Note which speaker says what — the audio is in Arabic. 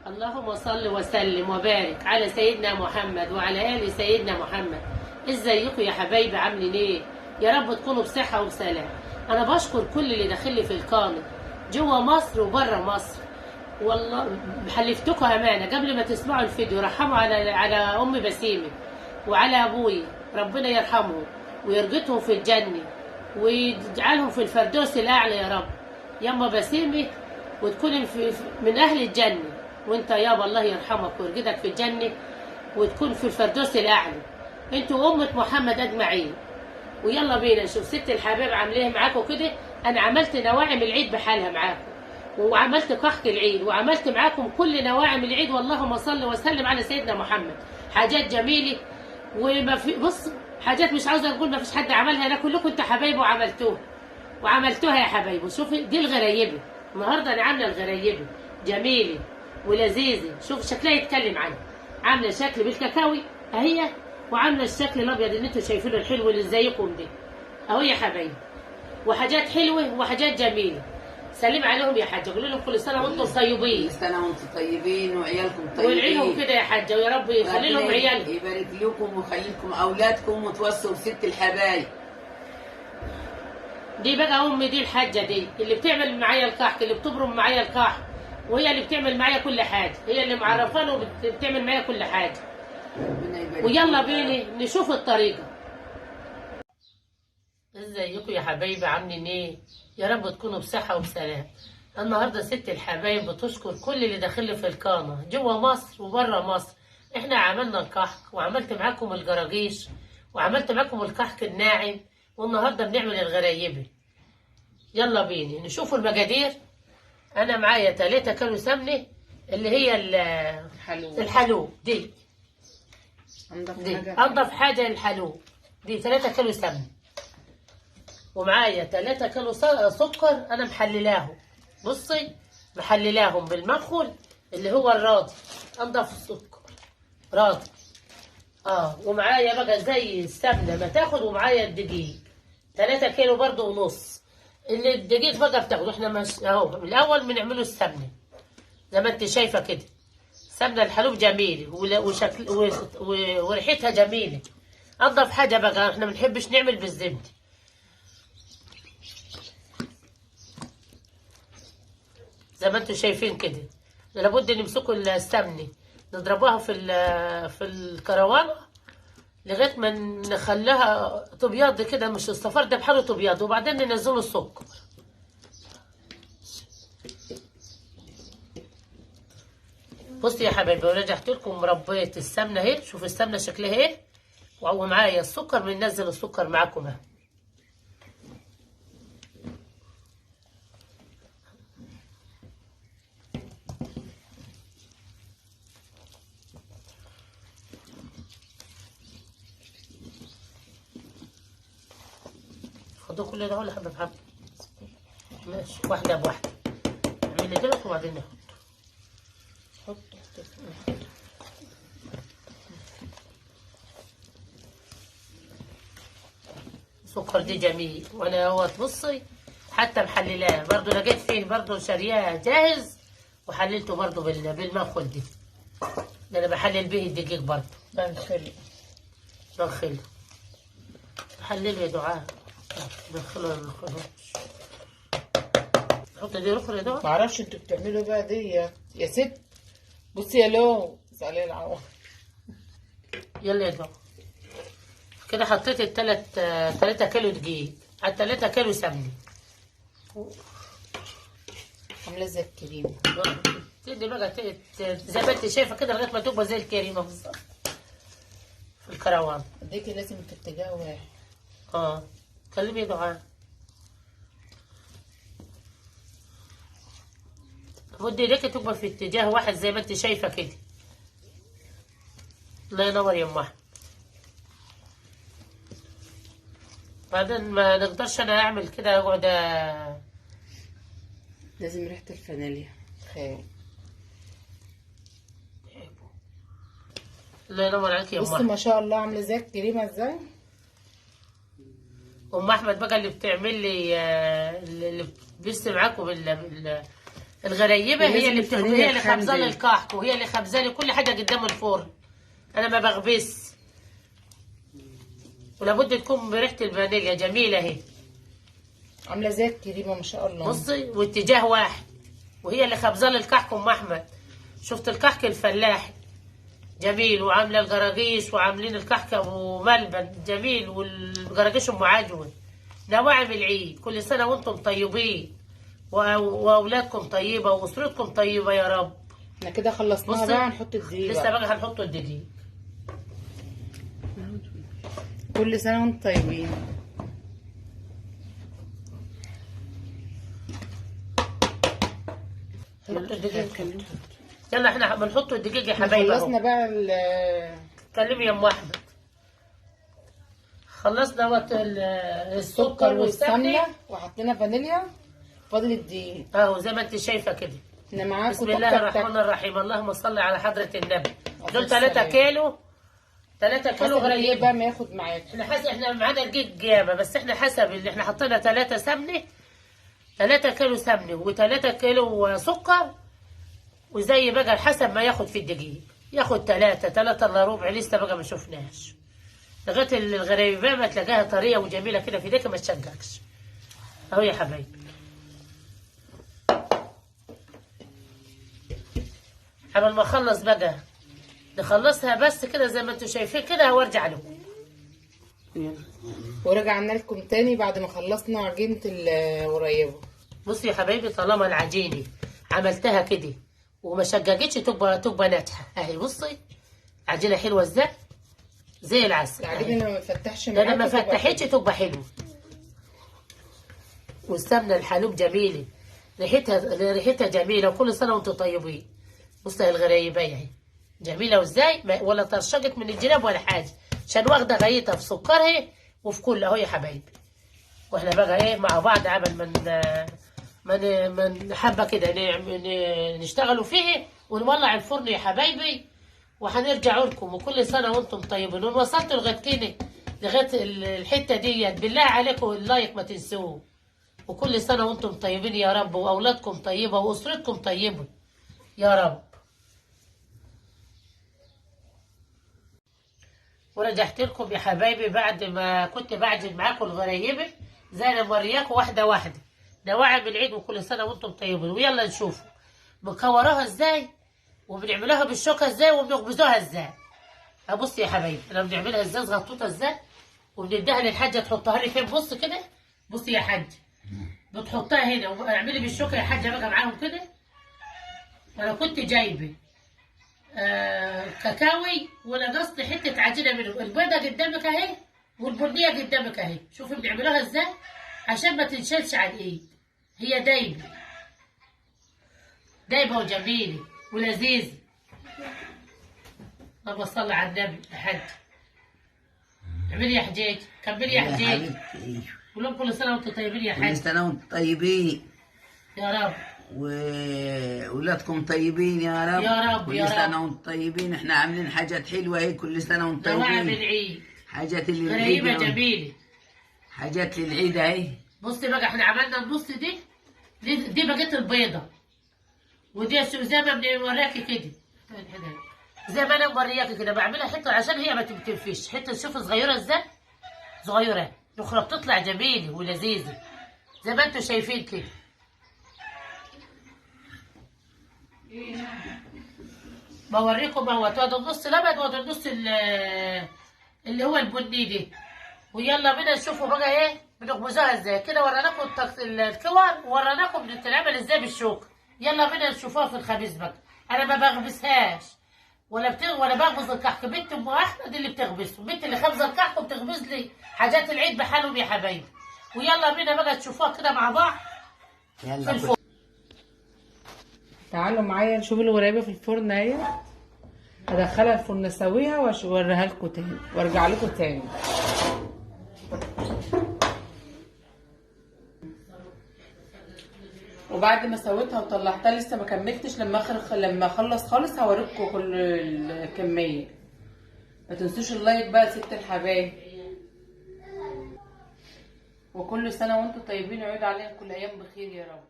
Speaker 1: اللهم صل وسلم وبارك على سيدنا محمد وعلى آل سيدنا محمد. ازيكم يا حبايبي، عاملين ايه؟ يا رب تكونوا بصحة وبسلام. انا بشكر كل اللي داخل لي في القناة جوه مصر وبره مصر. والله حلفتكم امانه قبل ما تسمعوا الفيديو رحموا على ام بسيمه وعلى ابوي، ربنا يرحمهم ويرجتهم في الجنه ويجعلهم في الفردوس الاعلى يا رب. يما بسيمه وتكون من اهل الجنه، وانت يابا الله يرحمك ويرجتك في الجنه وتكون في الفردوس الاعلى، انتوا امه محمد اجمعين. ويلا بينا نشوف ست الحباب عامليه معاكم كده. انا عملت نواعم العيد بحالها معاكم، وعملت كحك العيد، وعملت معاكم كل نواعم العيد، واللهم صل وسلم على سيدنا محمد. حاجات جميله وما في، بص، حاجات مش عاوزه اقول ما فيش حد عملها، انا كلكم انتوا حبايبي وعملتوها يا حبايبي. شوفي دي الغرايبه، النهارده انا عامله الغرايبه جميله ولذيذه. شوف شكلها يتكلم عنها، عامله شكل بالكاكاوي اهي، وعامله الشكل الابيض اللي انتوا شايفينه الحلو اللي زيكم ده اهو يا حبايبي. وحاجات حلوه وحاجات جميله. سلم عليهم يا حاجه، قولوا لهم كل سنه وانتم طيبين.
Speaker 2: كل سنه وانتم طيبين وعيالكم طيبين،
Speaker 1: وادعي كده يا حاجه ويا رب يخلي لهم عيالهم،
Speaker 2: يبارك لكم ويخلي لكم اولادكم وتوصوا ست الحبايب.
Speaker 1: دي بقى امي، دي الحاجه دي اللي بتعمل معايا الكحك، اللي بتبرم معايا الكحك، وهي اللي بتعمل معايا كل حاجه، هي اللي معرفانه وبتعمل معايا كل حاجه. ويلا بينا نشوف الطريقه. ازيكم يا حبايبي، عاملين ايه؟ يا رب تكونوا بصحه وبسلام. النهارده ست الحبايب بتشكر كل اللي داخل في القناه جوه مصر وبره مصر. احنا عملنا الكحك، وعملت معاكم الجراجيش، وعملت معاكم الكحك الناعم، والنهارده بنعمل الغرايبه. يلا بينا نشوفوا المقادير. انا معايا 3 كيلو سمنه، اللي هي الحلوب دي انضف حاجه الحلوب دي 3 كيلو سمنه. ومعايا 3 كيلو سكر انا محللاهم، بصي محللاهم بالمخل اللي هو الراضي، انضف السكر راضي. ومعايا بقى زي السمنه ما تاخد، ومعايا الدقيق 3 كيلو برضو ونص. اللي الدقيق بقى بتاخده احنا مش اهو. الاول بنعمله السمنه زي ما انت شايفه كده، سمنه الحلوب جميله وشكل وريحتها جميله. انضف حاجه بقى احنا ما بنحبش نعمل بالزبده، زي ما انتم شايفين كده. لابد نمسكوا السمنه نضربوها في الكروانه لغايه ما نخليها تبيض كده، مش الصفار ده بحاله تبيض، وبعدين ننزلوا السكر. بصوا يا حبايبي، ورجعت لكم مربيه السمنه اهي، شوفوا السمنه شكلها ايه، ومعايا السكر، بننزل السكر معاكم اهي. خدوا كل ده ولا حبه بحبه؟ ماشي، واحده بواحده. اعملي كده وبعدين ناخد. حط السكر دي جميل، وانا هو تبصي حتى محللاه برضو، لقيت فيه برضو شارياه جاهز وحللته برضو بالمخل دي، ده انا بحلل به الدقيق برضو. بنخله حلله يا دعاء، دخله الخلاط. حط دي رخر يا دعاء.
Speaker 3: معرفش انتوا بتعملوا بقى دي يا ست. بصي يا لو اسألي العوض.
Speaker 1: يلا يا دعاء كده حطيت 3 كيلو دقيق على 3 كيلو سمنه.
Speaker 3: عامله زي الكريمه.
Speaker 1: تدي بقى زي ما انت شايفه كده لغايه ما تبقى زي الكريمه بالظبط في الكروان.
Speaker 3: اديكي لازم في اتجاه واحد.
Speaker 1: كلمي يا دعاء. ودي ايديك تبقى في اتجاه واحد زي ما انت شايفه كده. الله ينور يا ام احمد. بعدين ما نقدرش انا اعمل كده اقعد
Speaker 3: لازم ريحه الفانيليا خير.
Speaker 1: الله ينور عليك يا ام
Speaker 3: بصي
Speaker 1: احمد.
Speaker 3: ما شاء الله عامله زي الكريمه ازاي.
Speaker 1: ام احمد بقى اللي بتعمل لي اللي بيرسم معاكم الغريبه هي اللي
Speaker 3: ولازم
Speaker 1: هي اللي
Speaker 3: الفانيليا
Speaker 1: خبزه لي
Speaker 3: تخمر.
Speaker 1: الكحك، وهي اللي خبزه لي كل حاجه قدام الفرن. انا ما بغبس. ولابد تكون بريحه الفانيليا جميله اهي.
Speaker 3: عامله زي الكريمه ما شاء الله.
Speaker 1: بصي، واتجاه واحد، وهي اللي خبزه لي الكحك ام احمد. شفت الكحك الفلاحي جميل، وعامله الجراجيش، وعاملين الكحك ابو ملبن جميل، والجراجيش ام عجوه. نواعم العيد، كل سنه وانتم طيبين، واولادكم طيبه، واسرتكم طيبه يا رب.
Speaker 3: احنا كده خلصناها
Speaker 1: بصي،
Speaker 3: بقى، هنحط الدقيق
Speaker 1: لسه
Speaker 3: بقى.
Speaker 1: بقى هنحط الدقيق.
Speaker 3: كل سنه وانتم طيبين.
Speaker 1: نحط الدقيق. يلا احنا بنحط الدقيق يا حبايبي.
Speaker 3: خلصنا بقى
Speaker 1: كلمي يا ام احمد. خلصنا وقت السكر والسمنه،
Speaker 3: وحطينا فانيليا. فاضل الدقيق
Speaker 1: اهو زي ما انت شايفه كده.
Speaker 3: احنا معاكم.
Speaker 1: بسم الله الرحمن الرحيم. اللهم صل على حضرة النبي. دول 3 كيلو. 3 كيلو
Speaker 3: حسب ايه
Speaker 1: غريب.
Speaker 3: بقى ما ياخد معاك.
Speaker 1: احنا معانا دقيق جامة، بس احنا حسب اللي احنا حطينا 3 سمنة، 3 كيلو سمنة و3 كيلو سكر. وزي بقى حسب ما ياخد في الدقيق، ياخد 3 الا ربع، لسه بقى ما شفناش. لغاية الغريبة ما تلاقيها طرية وجميلة كده في ايديك ما تشجعكش. اهو يا حبايبي. قبل ما اخلص بقى نخلصها بس كده زي ما انتم شايفين كده، وارجع لكم.
Speaker 3: ورجعنا لكم تاني بعد ما خلصنا عجينة القريبة.
Speaker 1: بصي يا حبايبي، طالما العجينة عملتها كده وما شججتش تبقى ناجحة اهي. بصي عجينة حلوة ازاي، زي العسل.
Speaker 3: العجينة لما ما فتحش
Speaker 1: ده
Speaker 3: معاكي
Speaker 1: لما فتحتش تبقى حلوة. والسمنة الحلوب جميلة، ريحتها جميلة، وكل سنة وانتم طيبين. بصي الغريبة اهي جميلة وازاي، ولا طرشقت من الجناب ولا حاجة، عشان واخدة غايتها في سكرها وفي كل اهو يا حبايبي. واحنا بقى ايه مع بعض قبل من حبة كده نشتغلوا فيه ونولع الفرن يا حبايبي، وهنرجع لكم. وكل سنة وانتم طيبين. ووصلتوا لغاية كده، لغاية الحتة ديت، بالله عليكم اللايك ما تنسوه. وكل سنة وانتم طيبين يا رب، واولادكم طيبة، واسرتكم طيبة يا رب. ورجعت لكم يا حبايبي بعد ما كنت بعجن معاكم الغريبة زي انا مورياكم واحدة واحدة. نواعم العيد وكل سنة وانتم طيبين. ويلا نشوفوا بنكوروها ازاي، وبنعملوها بالشوكة ازاي، وبنخبزوها ازاي. ابص يا حبايبي انا بنعملها ازاي، صغطوطة ازاي، وبنديها للحاجة تحطها لي فين. بص كده، بصي يا حاج، بتحطها هنا واعملي بالشوكة يا حاجة بقى معاهم كده. انا كنت جايبه كاكاوي ونقصت حته عجينه منهم. البيضه قدامك اهي، والبنيه قدامك اهي. شوفي بنعملوها ازاي عشان ما تنشلش على الايد. هي دايبه دايبه وجميله ولذيذه. اللهم صل على النبي يا حاج. اعملي يا حجاج، كملي يا حجاج. قول لهم كل سنه وانتم طيبين يا حاج.
Speaker 2: كل سنة وانتم طيبين
Speaker 1: يا رب.
Speaker 2: وولادكم طيبين يا رب.
Speaker 1: يا رب
Speaker 2: كل
Speaker 1: يا
Speaker 2: سنة
Speaker 1: رب.
Speaker 2: وانتم طيبين. احنا عاملين حاجات حلوة اهي. كل سنة وانتم
Speaker 1: نواعم
Speaker 2: طيبين.
Speaker 1: العيد
Speaker 2: حاجات للعيد
Speaker 1: غريبه
Speaker 2: اهو.
Speaker 1: جميله.
Speaker 2: حاجات للعيد اهي.
Speaker 1: بصي بقى احنا عملنا النص دي بقت البيضه، ودي زي ما بنوريكي كده، زي ما انا مورياكي كده بعملها حته عشان هي ما تنفش. حته شوف صغيره ازاي، صغيره الاخرى بتطلع جميله ولذيذه زي ما انتم شايفين كده. بوريكم اهو. ده النص الابيض وده النص اللي هو البني دي. ويلا بينا نشوفوا بقى ايه بنخبزوها ازاي كده. وريناكم الكور، ووريناكم بتتعمل ازاي بالشوكه. يلا بينا نشوفوها في الخبيز بقى. انا ما بخبزهاش ولا بخبز الكحك. بنت ام احمد اللي بتخبزه، بنت اللي خبزه الكحك وبتخبز لي حاجات العيد بحالهم يا حبايبي. ويلا بينا بقى تشوفوها كده مع بعض في الفرن.
Speaker 3: تعالوا معايا نشوف الغريبة في الفرن اهي. هدخلها الفرن اسويها واوريها لكم تاني وارجع لكم تاني. وبعد ما سويتها وطلعتها لسه ما كملتش. لما اخلص خالص هوريكم كل الكميه. ما تنسوش اللايك بقى يا ست الحبايب. وكل سنه وانتم طيبين، ويعود علينا كل ايام بخير يا رب.